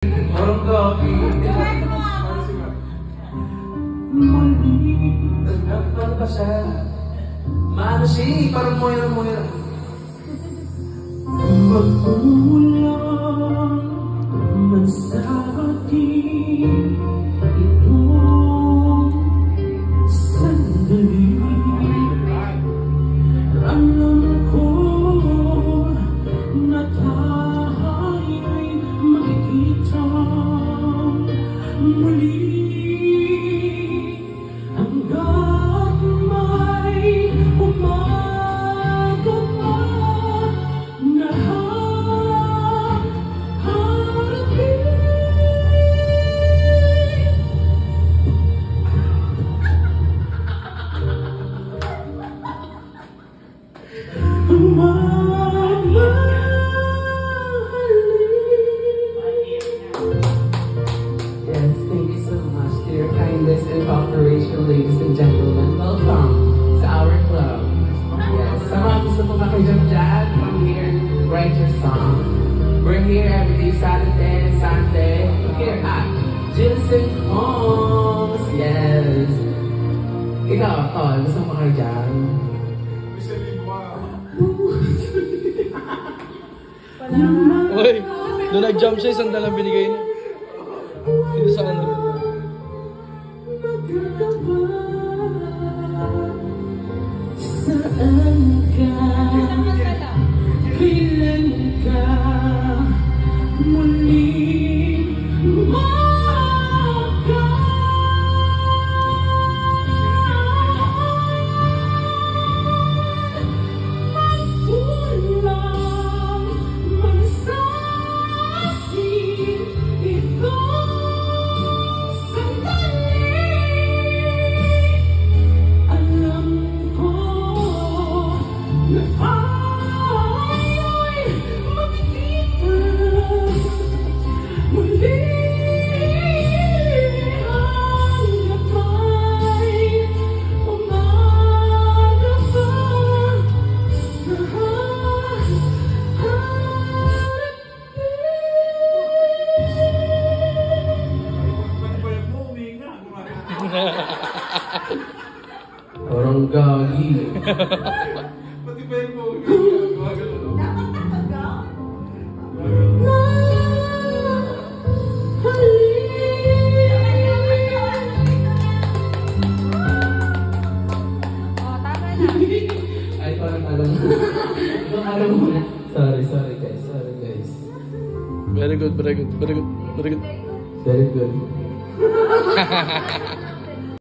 Orang gabi. Nagkakpan pa siya. Maano siya, parang moira-moira. Magkulang man sa atin itong sandali. Alam ko na tayo'y makikita muli hanggang may umaga pa na haharapin. Yes, thank you so much to your kindness and cooperation, ladies and gentlemen. Welcome to our club. Yes, sa mga gusto po makijam-jam, come here, write your song. We're here every day, Saturday and Sunday. Here at Gilson Homes. Yes. Ikaw, Tol, gusto mo makijam? Uy, doon nag-jump siya, isang dalang binigay niya. Hindi sa ano. Saan ka? Kailan ka muling maka? Magkulang man sa atin itong sandali. Alam ko na tayo'y makikita muli hanggang may umaga pa sa orang gagi. Pati pa yung mo, gumagano. Dapat nakagaw? Oh, tama na. Ay, parang alam. Ibang alam mo na. Sorry guys, Very good, very good, very good, very good. Very good.